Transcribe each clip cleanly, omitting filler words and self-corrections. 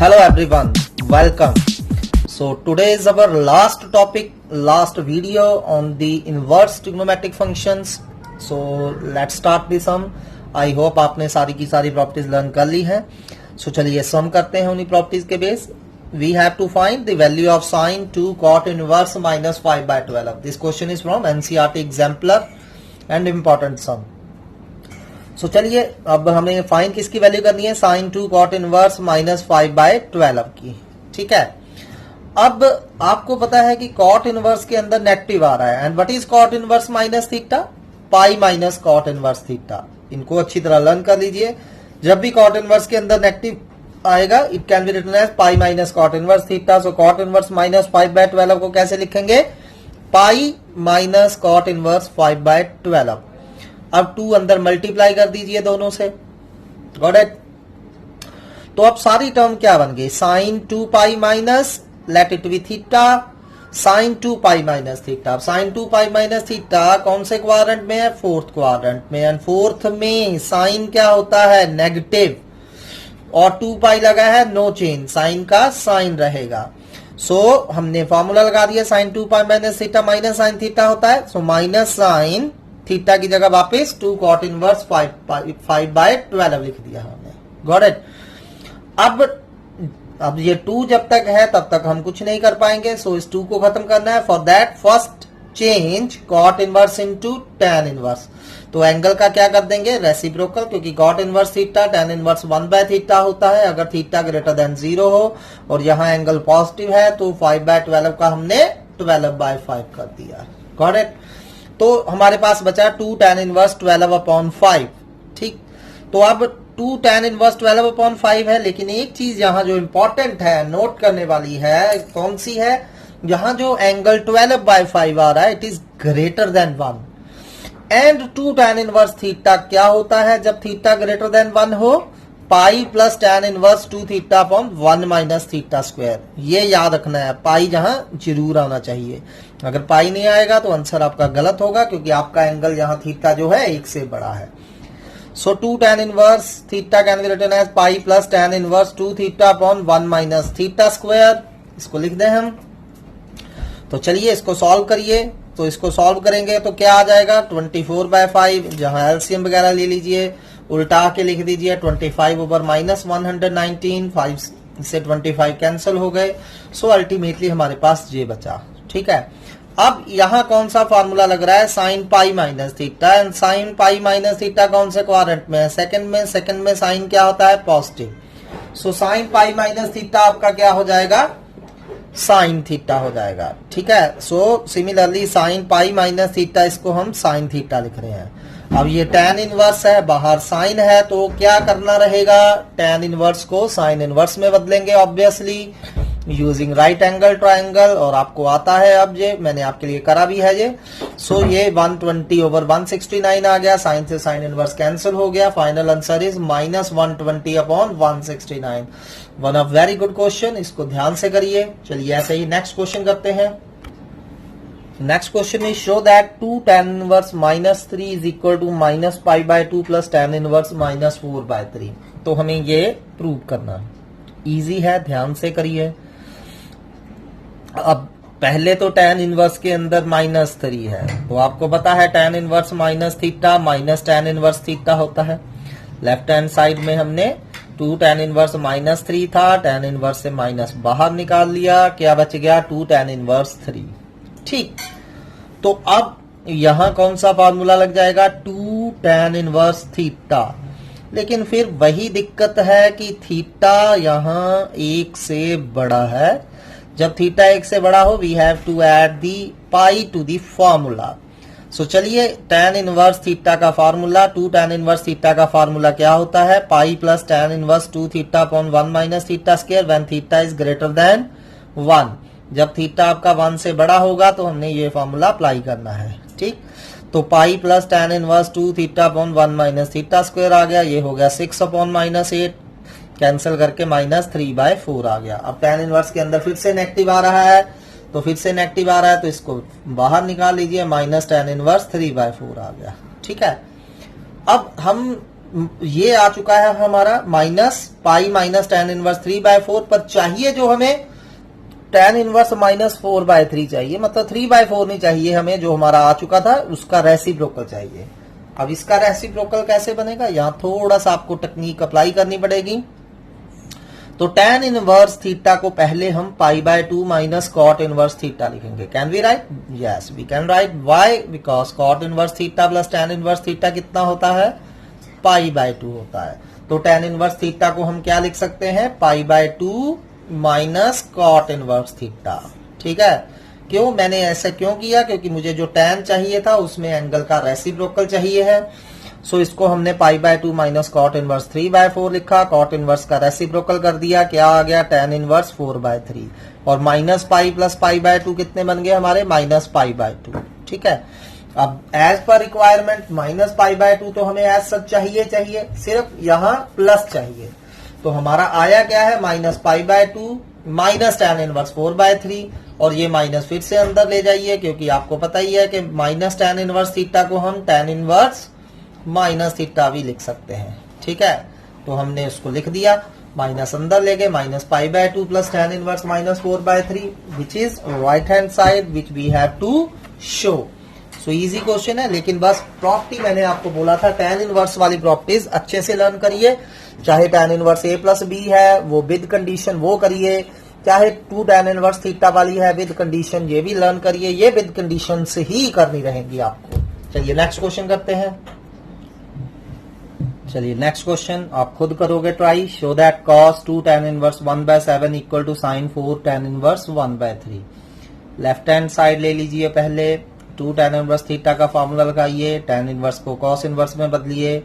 Hello everyone, welcome. So today is our last topic, last video on the inverse trigonometric functions. So let's start the sum. I hope आपने सारी की सारी properties learn कर ली हैं. So चलिए सम करते हैं उन्हीं प्रॉपर्टीज के base. We have to find the value of sin 2 cot inverse minus 5 by 12. This question is from NCERT exemplar and important sum. So चलिए अब हमें फाइंड किसकी वैल्यू करनी है, sine 2 cot inverse minus 5 bye 12 की. ठीक है, अब आपको पता है कि कॉट इनवर्स के अंदर नेगेटिव आ रहा है. And what is cot inverse minus theta, pi minus cot inverse theta. इनको अच्छी तरह लर्न कर लीजिए. जब भी कॉट इनवर्स के अंदर नेगेटिव आएगा it can be written as pi minus cot inverse theta. So cot inverse minus 5 bye 12 को कैसे लिखेंगे, pi minus cot inverse 5 bye 12. अब 2 अंदर मल्टीप्लाई कर दीजिए दोनों से. Got it. तो अब सारी टर्म क्या बन गई, sine 2 pi minus let it be theta sine 2 pi minus theta. Sine 2 pi minus theta कौन से क्वाड्रेंट में है, फोर्थ क्वाड्रेंट में. एंड फोर्थ में साइन क्या होता है, नेगेटिव. और 2 पाई लगा है, नो चेंज, साइन का साइन रहेगा. सो हमने फॉर्मूला लगा दिया, sine 2 pi minus theta minus sine theta होता है. सो माइनस साइन थीटा की जगह वापस 2 कॉट इनवर्स 5 बाय 12 लिख दिया हमने. Got it. अब ये 2 जब तक है तब तक हम कुछ नहीं कर पाएंगे. सो इस 2 को खत्म करना है. For that first change cot inverse into tan inverse. तो एंगल का क्या कर देंगे, रेसिप्रोकल, क्योंकि cot inverse theta tan inverse 1 by theta होता है अगर थीटा ग्रेटर देन 0 हो. और यहाँ एंगल पॉजिटिव है तो 5 बाय 12 का हमने 12 बाय 5 कर दिया. Got it. तो हमारे पास बचा 2 tan इनवर्स 12 अपॉन 5. ठीक, तो अब 2 tan इनवर्स 12 अपॉन 5 है. लेकिन एक चीज यहाँ जो इंपॉर्टेंट है, नोट करने वाली है, कौन सी है, यहाँ जो एंगल 12 बाय 5 आ रहा है it is greater than 1. And 2 tan inverse theta क्या होता है जब थीटा ग्रेटर देन 1 हो, पाई plus tan inverse 2 theta upon 1 minus theta square. ये याद रखना है, पाई जहां जरूर आना चाहिए. अगर पाई नहीं आएगा तो आंसर आपका गलत होगा, क्योंकि आपका एंगल यहां थीटा जो है 1 से बड़ा है. So 2 tan inverse theta can be written as pi plus tan inverse 2 theta upon 1 minus theta square. इसको लिख दें हम. तो चलिए इसको सॉल्व करिए. तो इसको सॉल्व करेंगे तो क्या आ जाएगा, 24 बाय 5. जहां एलसीएम वगैरह ले लीजिए, उल्टा के लिख दीजिए 25 ओवर माइनस 119. 5 से 25 कैंसिल हो गए. सो अल्टीमेटली हमारे पास ये बचा. ठीक है, अब यहां कौन सा फार्मूला लग रहा है, sine pi minus theta. And sine pi minus theta कौन से क्वाड्रेंट में है, सेकंड में. सेकंड में साइन क्या होता है, positive. So sine pi minus theta आपका क्या हो जाएगा, साइन थीटा हो जाएगा. ठीक है. So similarly sine pi minus theta, इसको हम साइन थीटा लिख रहे हैं. अब ये tan इनवर्स है, बाहर साइन है, तो क्या करना रहेगा, tan इनवर्स को साइन इनवर्स में बदलेंगे obviously using right angle triangle. और आपको आता है, अब ये मैंने आपके लिए करा भी है ये. सो ये 120 ओवर 169 आ गया. साइन से साइन इनवर्स कैंसिल हो गया. Final answer is minus 120 upon 169. One of very good question, इसको ध्यान से करिए. चलिए ऐसे ही नेक्स्ट क्वेश्चन करते हैं. Next question is show that 2 tan inverse minus 3 is equal to minus pi by 2 plus tan inverse minus 4 by 3. तो हमें ये प्रूव करना है. इजी है, ध्यान से करिए. अब पहले तो tan इनवर्स के अंदर माइनस 3 है, तो आपको पता है tan inverse minus theta minus tan inverse theta होता है. लेफ्ट हैंड साइड में हमने 2 tan इनवर्स माइनस 3 था, tan इनवर्स से माइनस बाहर निकाल लिया, क्या बच गया, 2 tan इनवर्स 3. ठीक, तो अब यहां कौन सा फार्मूला लग जाएगा, 2 tan इनवर्स थीटा. लेकिन फिर वही दिक्कत है कि थीटा यहां 1 से बड़ा है. जब थीटा 1 से बड़ा हो we have to add the pi to the formula. So चलिए tan इनवर्स थीटा का फार्मूला, 2 tan इनवर्स थीटा का फार्मूला क्या होता है, pi plus tan inverse 2 theta upon 1 minus theta square when theta is greater than 1. जब theta आपका 1 से बड़ा होगा तो हमने ये फॉर्मूला अप्लाई करना है. ठीक, तो pi plus tan inverse 2 theta upon 1 minus theta square आ गया. ये हो गया 6 अपॉन माइनस 8, कैंसिल करके माइनस 3 बाय 4 आ गया. अब tan इनवर्स के अंदर फिर से नेगेटिव आ रहा है, तो फिर से नेगेटिव आ रहा है, तो इसको बाहर निकाल लीजिए, माइनस tan इनवर्स 3 बाय 4 आ गया. ठीक है, अब हम ये आ चुका है हमारा minus pi minus tan inverse 3/4, पर चाहिए जो हमें tan इनवर्स -4/3 चाहिए, मतलब 3/4 नहीं चाहिए हमें, जो हमारा आ चुका था उसका रेसिप्रोकल चाहिए। अब इसका रेसिप्रोकल कैसे बनेगा, यहां थोड़ा सा आपको टेक्निक अप्लाई करनी पड़ेगी। तो tan इनवर्स थीटा को पहले हम π/2 माइनस cot इनवर्स थीटा लिखेंगे। Can we write? Yes we can write. Why? Because cot inverse theta plus tan inverse theta कितना होता है, π/2 होता है। तो tan इनवर्स थीटा को हम क्या लिख सकते हैं, π/2 माइनस cot इनवर्स थीटा। ठीक है, क्यों मैंने ऐसा क्यों किया, क्योंकि मुझे जो tan चाहिए था उसमें एंगल का रेसिप्रोकल चाहिए है। सो इसको हमने π/2 माइनस cot इनवर्स 3/4 लिखा, cot इनवर्स का रेसिप्रोकल कर दिया, क्या आ गया tan इनवर्स 4/3, और माइनस पाई प्लस π/2 कितने बन गए हमारे, -π/2। ठीक है, अब एज पर रिक्वायरमेंट -π/2 तो हमें एज सच चाहिए, सिर्फ यहाँ प्लस चाहिए। तो हमारा आया क्या है, -π/2 माइनस tan इनवर्स 4/3, और ये माइनस फिर से अंदर ले जाइए, क्योंकि आपको पता ही है कि माइनस tan इनवर्स थीटा को हम tan इनवर्स माइनस थीटा भी लिख सकते हैं। ठीक है, तो हमने उसको लिख दिया, माइनस अंदर ले गए, -π/2 plus tan inverse -4/3 which is right hand side which we have to show. So easy question है, लेकिन बस प्रॉपर्टी मैंने आपको बोला था, tan इनवर्स वाली प्रॉपर्टीज अच्छे से लर्न करिए। चाहे tan inverse a plus b है वो विद कंडीशन वो करिए, चाहे 2 tan इनवर्स थीटा वाली है विद कंडीशन ये भी लर्न करिए, ये विद कंडीशन से ही करनी रहेंगी आपको। चलिए नेक्स्ट क्वेश्चन करते हैं। चलिए नेक्स्ट क्वेश्चन आप खुद करोगे try. Show that cos 2 tan inverse 1/7 equal to sin 4 tan inverse 1/3। Left hand side ले लीजिए, पहले 2 tan इनवर्स थीटा का फॉर्मूला लगाइए, tan इनवर्स को cos इनवर्स में बदलिए,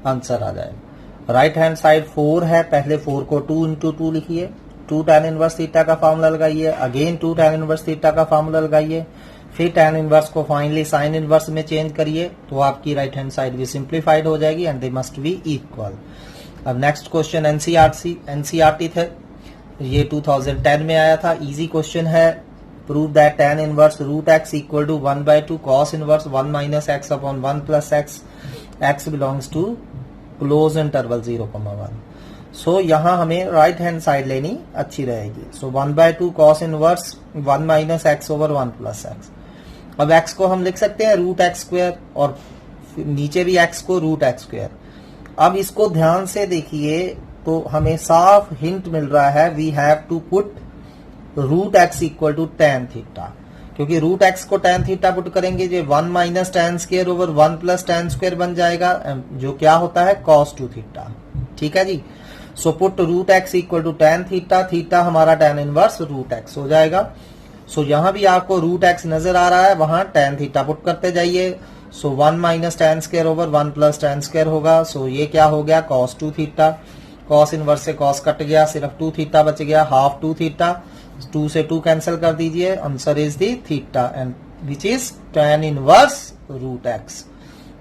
आंसर आ जाएगा। राइट हैंड साइड 4 है, पहले 4 को 2 into 2 लिखिए, 2 tan इनवर्स थीटा का फॉर्मूला लगाइए, अगेन 2 tan इनवर्स थीटा का फॉर्मूला लगाइए, फिर tan इनवर्स को फाइनली sin इनवर्स में चेंज करिए, तो आपकी राइट हैंड साइड भी सिंप्लीफाइड हो जाएगी and they must be equal. अब नेक्स्ट क्वेश्चन एनसीईआरटी थे, ये 2010 में आया था, इजी क्वेश्चन है। Prove that tan inverse √x equal to 1/2 cos inverse 1 minus x upon 1 plus x belongs to close interval 0,1। So यहाँ हमें राइट हैंड साइड लेनी अच्छी रहेगी। So 1/2 cos inverse 1 minus x over 1 plus x। अब x को हम लिख सकते हैं √x², और नीचे भी x को √x²। अब इसको ध्यान से देखिए तो हमें साफ हिंट मिल रहा है, we have to put √x equal to tan theta, क्योंकि √x को tan थीटा पुट करेंगे जो 1 minus tan² over 1 plus tan² बन जाएगा, जो क्या होता है cos 2 थीटा। ठीक है जी, so put √x equal to tan theta, theta हमारा tan इनवर्स √x हो जाएगा। सो यहां भी आपको √x नजर आ रहा है, वहां tan थीटा पुट करते जाइए। सो 1 minus tan² over 1 plus tan² होगा। सो ये क्या हो गया, cos 2 थीटा, cos इनवर्स से cos कट गया, सिर्फ 2 थीटा बच गया, हाफ 2 थीटा, 2 से 2 कैंसिल कर दीजिए, answer is the theta and which is tan inverse √x।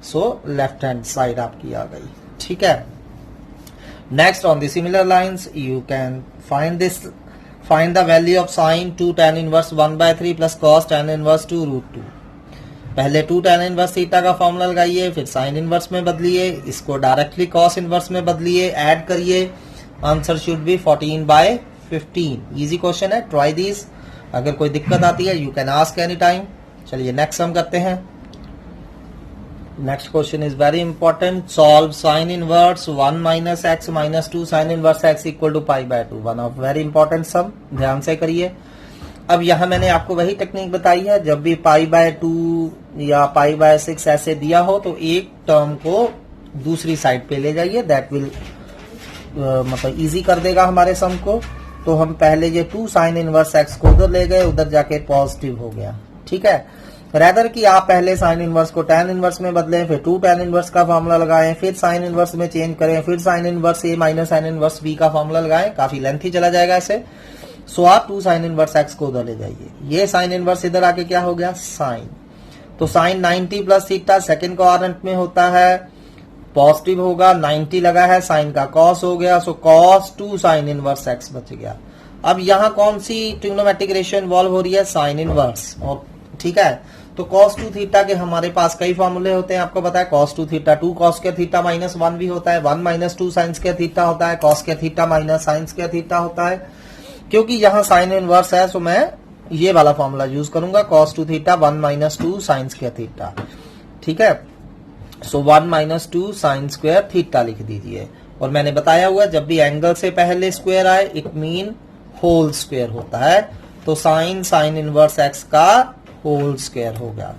So left hand side आपकी आ गई। ठीक है, next on the similar lines you can find the value of sin 2 tan inverse 1/3 plus cos tan inverse 2 √2। पहले 2 tan inverse theta का formula लगाइए, फिर sin inverse में बदलिए, इसको डायरेक्टली cos इनवर्स में बदलिए, ऐड करिए, answer should be 14/15। Easy question है, ट्राई दिस। अगर कोई दिक्कत आती है you can ask any time. चलिए नेक्स्ट सम करते हैं। Next question is very important. Solve sin inverse 1 minus x minus 2 sin inverse x equal to π/2। One of very important sum, ध्यान से करिए। अब यहाँ मैंने आपको वही टेक्निक बताई है, जब भी π/2 या π/6 ऐसे दिया हो तो एक टर्म को दूसरी साइड पे ले जाइए, दैट विल मतलब इजी कर देगा हमारे सम को। तो हम पहले ये 2 sin इनवर्स x को उधर ले गए, उधर जाके पॉजिटिव हो गया। ठीक है, रेदर कि आप पहले sin इनवर्स को tan इनवर्स में बदलें, फिर 2 tan इनवर्स का फॉर्मूला लगाएं, फिर sin इनवर्स में चेंज करें, फिर sin inverse a minus sin inverse b का फॉर्मूला लगाएं, काफी लेंथी चला जाएगा ऐसे। सो आप 2 sin इनवर्स x को उधर ले जाइए, ये sin इनवर्स इधर आके क्या हो गया, sin। तो sin 90 plus theta second quadrant में होता है, पॉजिटिव होगा, 90 लगा है, sin का cos हो गया, सो cos 2 sin इनवर्स x बच गया। अब यहाँ कौन सी ट्रिग्नोमेट्रिक रेशियो इन्वॉल्व हो रही है, sin इनवर्स। और ठीक है, तो cos 2 थीटा के हमारे पास कई फॉर्मूले होते हैं, आपको पता है cos 2 theta 2 cos square theta minus 1 भी होता है, 1 माइनस 2 साइन स्क्वायर थीटा होता है, cos square theta minus sine square theta होता है। क्योंकि यहाँ साइन इनवर्स है, तो मैं ये वाला फॉर्मूला यूज करूंगा, cos 2 theta 1 minus 2 sine square theta. ठीक है, सो 1 माइनस 2 साइन स्क्वायर थीटा लिख दीजिए। और मैंने बताया हुआ जब भी एंगल से पहले स्क्वायर आए इट मीन होल स्क्वायर होता है, तो साइन इनवर्स एक्स का होल स्क्वायर होगा।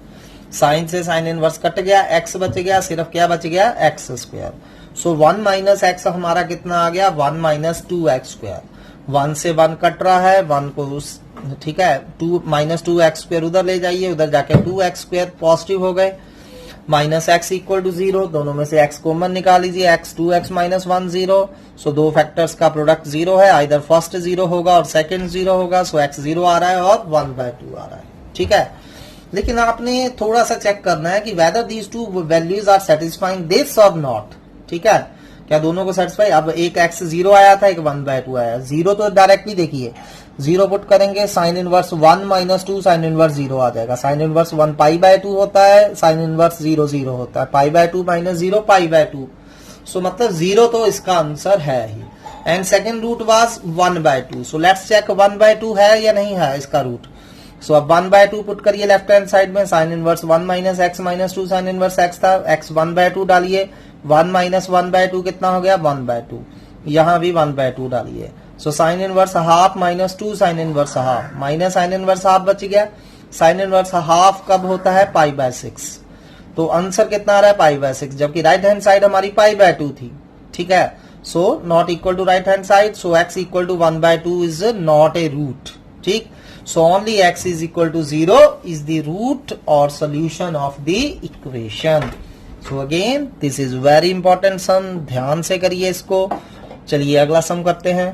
साइन से साइन इनवर्स कट गया, एक्स बच गया, सिर्फ क्या बच गया, एक्स स्क्वायर। सो 1 माइनस एक्स हमारा कितना आ गया, 1 माइनस 2 एक्स स्क्वायर। 1 से 1 कट रहा है, 1 को ठीक है 2 माइनस 2 एक्स स्क्वायर उधर ले जाइए, उधर जाके 2 एक्स स्क्वायर पॉजिटिव हो गए, माइनस एक्स इक्वल टू 0, दोनों में से एक्स कॉमन निकाल लीजिए, एक्स 2x माइनस 1 0। सो दो फैक्टर्स का प्रोडक्ट 0 है, आइदर फर्स्ट 0 होगा और सेकंड 0 होगा। सो x 0 आ रहा है और 1/2 आ रहा है। ठीक है, लेकिन आपने थोड़ा सा चेक करना है कि whether these two values are satisfying this और नॉट। ठीक है, क्या दोनों को सेटिस्फाई, अब एक x 0 आया था, एक 1/2 आया। 0 तो डायरेक्टली देखिए 0 पुट करेंगे, sign inverse 1 minus 2 sine inverse 0 आ जाएगा। साइन इनवर्स 1 पाई/2 होता है, साइन इनवर्स 0 0 होता है, पाई/2 माइनस 0 पाई/2। सो मतलब 0 तो इसका आंसर है ही। And second root was 1/2। So let's check 1/2 है या नहीं है इसका रूट। सो अब 1/2 पुट करिए लेफ्ट हैंड साइड में, sign inverse 1 minus x minus 2 sine inverse x था, एक्स 1/2 डालिए, 1 माइनस 1/2 कितना हो गया, 1/2। यहां भी 1/2 डालिए। So sine inverse half minus 2 sine inverse half, minus sine inverse half बच गया। साइन इनवर्स हाफ कब होता है, पाई/6। तो आंसर कितना आ रहा है, पाई/6, जबकि राइट हैंड साइड हमारी पाई/2 थी। ठीक है, so not equal to right hand side, so x equal to 1/2 is not a root. ठीक, so only x is equal to 0 is the root और solution of the equation. So again this is very important sum, ध्यान से करिए इसको। चलिए अगला सम करते हैं।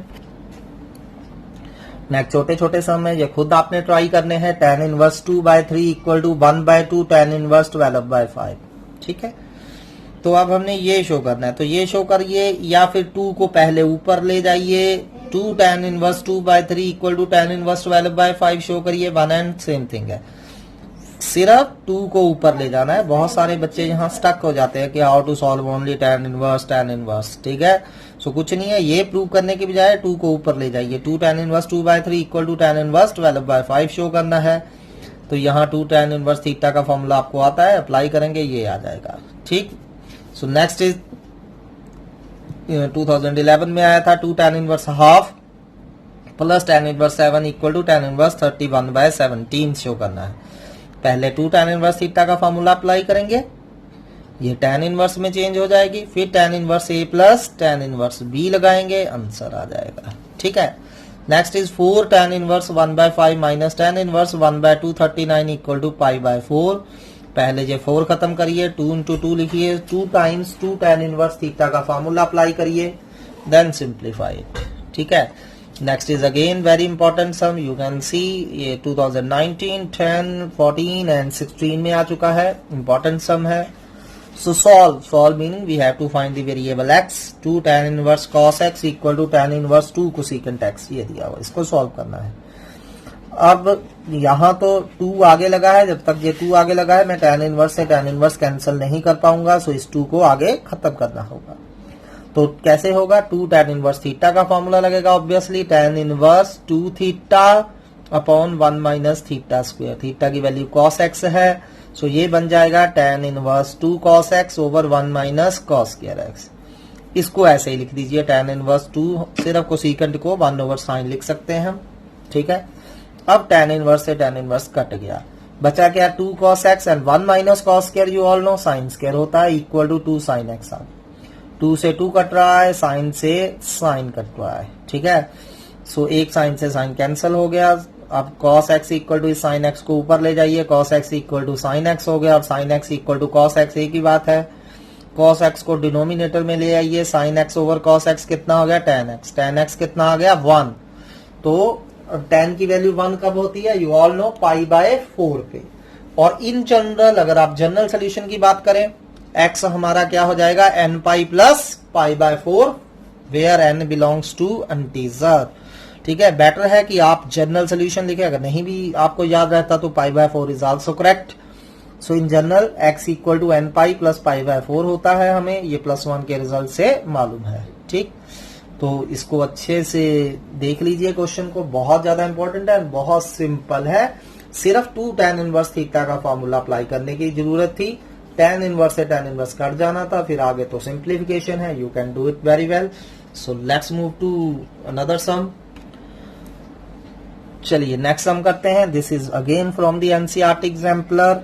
नेक्स्ट छोटे छोटे सम है, ये खुद आपने ट्राई करने हैं। tan inverse 2/3 equal to 1/2 tan inverse 12/5। ठीक है, तो अब हमने ये शो करना है, तो ये शो करिए या फिर 2 को पहले ऊपर ले जाइए। 2 tan inverse 2/3 equal to tan inverse 12/5 show करिए, वन एंड सेम थिंग है, सिर्फ 2 को ऊपर ले जाना है। बहुत सारे बच्चे यहाँ स्टक हो जाते हैं कि how to solve only tan inverse. ठीक है, सो कुछ नहीं है, ये प्रूव करने की बजाय 2 को ऊपर ले जाइए। 2 tan inverse 2/3 equal to tan inverse 12/5 show करना है। तो यहाँ 2 tan इनवर्स थीटा का फॉर्मूला आपको आता है, अप्लाई करेंगे ये आ जाएगा। ठीक, सो नेक्स्ट इज 2011 में आया था 2 tan inverse half plus tan inverse 7 equal to tan inverse 31/17 show करना है। पहले 2 tan इनवर्स थीटा का फॉर्मूला अप्लाई करेंगे, ये tan इनवर्स में चेंज हो जाएगी, फिर tan inverse a plus tan inverse b लगाएंगे, आंसर आ जाएगा। ठीक है, next is 4 tan inverse 1/5 minus tan inverse 1/2 39 equal to पाई/4। पहले ये 4 खत्म करिए, 2 into 2 लिखिए, 2 टाइम्स 2 tan इनवर्स थीटा का फॉर्मूला अप्लाई करिए, देन सिंप्लीफाई इट। ठीक है, next is again very important sum, you can see ये 2019, 10, 14 एंड 16 में आ चुका है, इंपॉर्टेंट सम है। So solve meaning we have to find the variable x, 2 tan inverse cos x equal to tan inverse 2 cosecant x, ये दिया हुआ, इसको solve करना है। अब यहाँ तो 2 आगे लगा है, जब तक ये 2 आगे लगा है मैं tan इनवर्स से tan इनवर्स कैंसिल नहीं कर पाऊंगा, सो इस 2 को आगे खत्म करना होगा। तो कैसे होगा, 2 tan इनवर्स थीटा का फॉर्मूला लगेगा obviously, tan inverse 2 theta upon 1 minus theta square, theta की वैल्यू cos x है, सो ये बन जाएगा tan inverse 2 cos x over 1 minus cos square x। इसको ऐसे ही लिख दीजिए, tan इनवर्स 2 सिर्फ कोसिकेंट को 1 ओवर साइन लिख सकते हैं हम। ठीक है, अब tan इनवर्स से tan इनवर्स कट गया, बचा क्या 2 cos x and 1 minus cos square, you all know sine square होता है, इक्वल टू 2 sin x। 2 से 2 कट रहा है, साइन से साइन कट रहा है। ठीक है, सो एक साइन से साइन कैंसिल हो गया। अब cos x equal to sine x को ऊपर ले जाइए, cos x equal to sine x हो गया, और sine x equal to cos x एक ही बात है। cos x को डिनोमिनेटर में ले आइए, sine x over cos x कितना हो गया, tan x कितना आ गया 1। तो tan की वैल्यू 1 कब होती है, यू ऑल नो पाई/4 पे। और इन जनरल अगर आप जनरल सोल्यूशन की बात करें, x हमारा क्या हो जाएगा n पाई प्लस पाई/4, where n belongs to integer. ठीक है, बेटर है कि आप जनरल सोल्यूशन लिखे, अगर नहीं भी आपको याद रहता तो पाई/4 is also correct. So in general x equal to n pi plus pi by 4 होता है, हमें ये +1 के रिजल्ट से मालूम है। ठीक, तो इसको अच्छे से देख लीजिए, क्वेश्चन को बहुत ज्यादा इंपॉर्टेंट है, बहुत सिंपल है। सिर्फ 2 tan इनवर्स थीटा का फॉर्मूला अप्लाई करने की जरूरत थी, tan इनवर्स से tan इनवर्स कट जाना था, फिर आगे तो सिंप्लीफिकेशन है। You can do it very well. So let's move to another sum. चलिए नेक्स्ट सम करते हैं। This is again from the NCERT exemplar.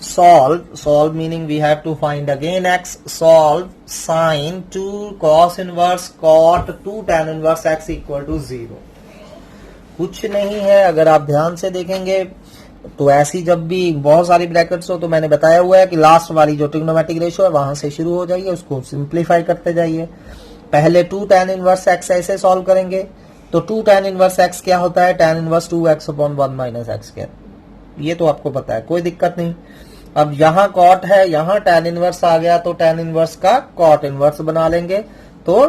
solve meaning we have to find again x, solve sin 2 cos inverse cot 2 tan inverse x equal to 0। कुछ नहीं है, अगर आप ध्यान से देखेंगे तो ऐसी जब भी बहुत सारी ब्रैकेट्स हो तो मैंने बताया हुआ है कि लास्ट वाली जो ट्रिग्नोमेट्रिक रेशियो है वहां से शुरू हो जाइए, उसको सिंप्लीफाई करते जाइए। पहले 2 tan इनवर्स x ऐसे सॉल्व करेंगे तो 2 tan इनवर्स x क्या होता है, tan inverse 2x upon 1 minus x square, ये तो आपको पता है, कोई दिक्कत नहीं। अब यहाँ कॉट है, यहाँ tan इनवर्स आ गया तो tan इनवर्स का कॉट इनवर्स बना लेंगे। तो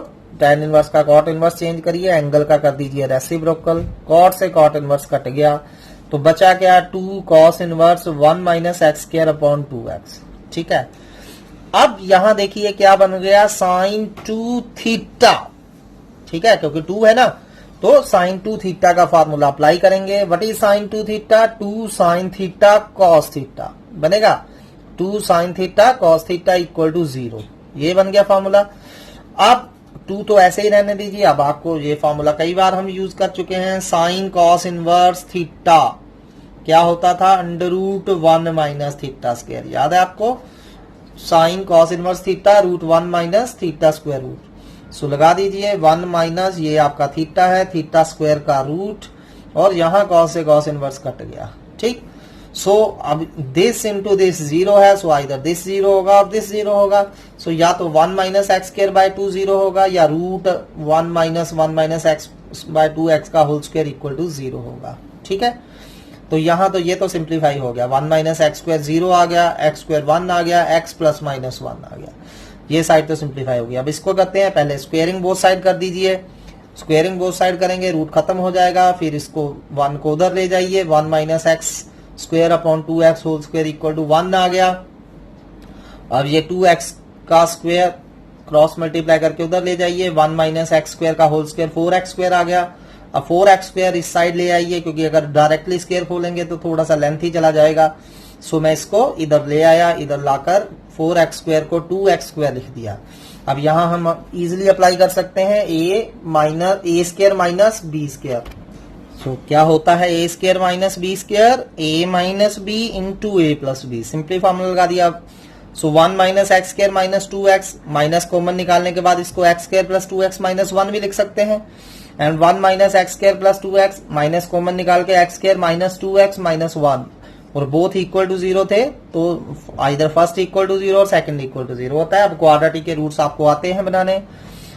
tan इनवर्स का कॉट इनवर्स चेंज करिए, एंगल का कर दीजिए रेसिप्रोकल, कॉट से कॉट इनवर्स कट गया तो बचा क्या, 2 cos inverse 1 minus x square upon 2x। ठीक है, अब यहां देखिए क्या बन गया, sin 2 थीटा। ठीक है, क्योंकि 2 है ना तो sin 2 थीटा का फॉर्मूला अप्लाई करेंगे। What is sin 2 theta, 2 sin theta cos theta बनेगा, 2 sin theta cos theta equal to 0, ये बन गया फॉर्मूला। अब 2 तो ऐसे ही रहने दीजिए, अब आपको ये फॉर्मूला कई बार हम यूज कर चुके हैं। sin cos इनवर्स थीटा क्या होता था, √1 माइनस थीटा स्क्वायर, याद है आपको, sin cos inverse theta √1 minus theta square root. So लगा दीजिए 1 माइनस ये आपका थीटा है, थीटा स्क्वायर का रूट, और यहां cos से cos इनवर्स कट गया। ठीक, सो अब दिस इंटू दिस 0 है, सो आइदर दिस 0 होगा और दिस 0 होगा। सो या तो 1 माइनस एक्स स्क्वायर बाय 2 0 होगा, या √1 माइनस एक्स बाय 2x का होल स्क्वायर इक्वल टू 0 होगा। ठीक है, तो यहां तो ये तो सिंप्लीफाई हो गया, 1 माइनस एक्स स्क्वायर 0 आ गया, एक्स स्क्वायर 1 आ गया, x प्लस माइनस 1 आ गया, ये साइड तो सिंप्लीफाई हो गया। अब इसको करते हैं, पहले स्क्वेयरिंग बोथ साइड कर दीजिए, स्क्वेयरिंग बोथ साइड करेंगे रूट खत्म हो जाएगा, फिर इसको 1 को उधर ले जाइए, 1 minus x square upon 2x whole square equal to 1 आ गया। अब ये 2x का स्क्वायर क्रॉस मल्टीप्लाई करके उधर ले जाइए, 1 माइनस एक्स स्क्वायर का होल स्क्वायर 4x स्क्वायर आ गया। अब 4x स्क्वायर इस साइड ले आइए, क्योंकि अगर डायरेक्टली स्क्वायर खोलेंगे तो थोड़ा सा लेंथ ही चला जाएगा। सो मैं इसको इधर ले आया, इधर लाकर 4x स्क्वायर को 2x स्क्वायर लिख दिया। अब यहां हम इजिली अप्लाई कर सकते हैं a square minus b square. So क्या होता है, a square minus b square, a minus b into a plus b, simply formula लगा दिया। So 1 minus x square minus 2x, minus common निकालने के बाद इसको x square plus 2x minus 1 भी लिख सकते हैं, and 1 minus x square plus 2x, minus common निकाल के x square minus 2x minus 1, और बोथ इक्वल टू 0 थे तो आइदर फर्स्ट इक्वल टू 0 और सेकंड इक्वल टू 0 होता है। अब क्वाड्रेटिक के रूट्स आपको आते हैं बनाने,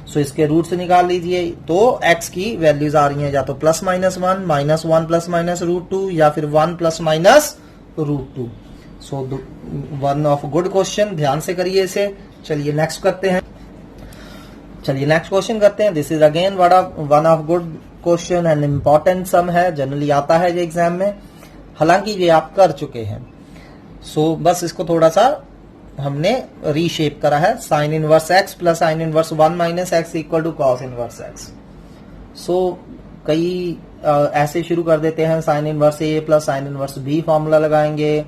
सो इसके रूट्स निकाल लीजिए। तो x की वैल्यूज आ रही हैं या तो plus minus 1, minus 1 plus minus √2, या फिर 1 plus minus √2। So one of good question, ध्यान से करिए इसे। चलिए नेक्स्ट करते हैं, चलिए नेक्स्ट क्वेश्चन करते हैं। This is again one of good question and important sum है, जनरली आता है ये एग्जाम में, हालांकि ये आप कर चुके हैं। सो बस इसको थोड़ा सा हमने रीशेप करा है, sine inverse x plus sine inverse 1 minus x equal to cos inverse x। सो कई ऐसे शुरू कर देते हैं, sine inverse a plus sine inverse b formula लगाएंगे।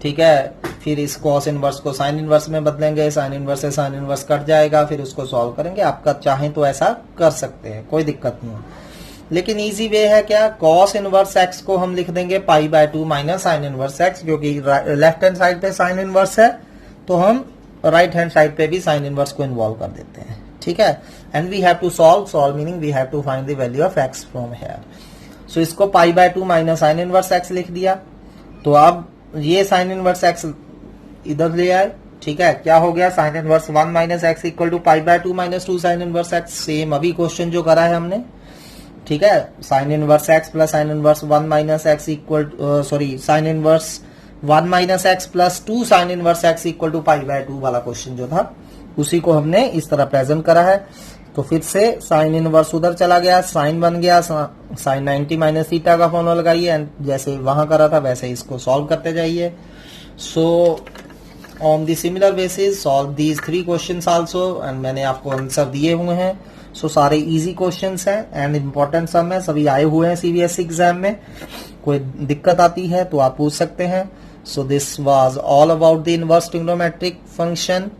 ठीक है, फिर इस कॉस इनवर्स को साइन इनवर्स में बदलेंगे, साइन इनवर्स से साइन इनवर्स कट जाएगा, फिर उसको सॉल्व करेंगे। आपका चाहें तो ऐसा कर सकते हैं, कोई दिक्कत नहीं है, लेकिन इजी वे है क्या, कॉस इनवर्स x को हम लिख देंगे पाई by 2 minus sine inverse x, क्योंकि लेफ्ट हैंड साइड पे साइन इनवर्स है तो हम राइट हैंड साइड पे भी साइन इनवर्स को इन्वॉल्व कर देते हैं। ठीक है, and we have to solve meaning we have to find the value of x from here. So इसको pi by 2 minus sine inverse x लिख दिया। तो अब ये साइन इनवर्स x इधर ले आए। ठीक है, क्या हो गया, sine inverse 1 minus x equal to pi by 2 minus 2 sine inverse x, same अभी क्वेश्चन जो करा है हमने। ठीक है, sine inverse x plus sine inverse 1 minus x equal sine inverse 1 minus x plus 2 sine inverse x equal to pi by 2 वाला question जो था उसी को हमने इस तरह प्रेजेंट करा है। तो फिर से साइन इनवर्स उधर चला गया, साइन बन गया, साइन 90 माइनस थीटा का फॉर्मूला लगाइए एंड जैसे वहां करा था वैसे इसको सॉल्व करते जाइए। So on the similar basis solve these 3 questions also and मैंने आपको आंसर दिए हुए हैं। सो सारे इजी क्वेश्चंस हैं एंड इम्पोर्टेंट सम है, सभी आए हुए हैं सीबीएसई एग्जाम में। कोई दिक्कत आती है तो आप पूछ सकते हैं। So this was all about the inverse trigonometric function.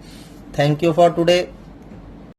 Thank you for today.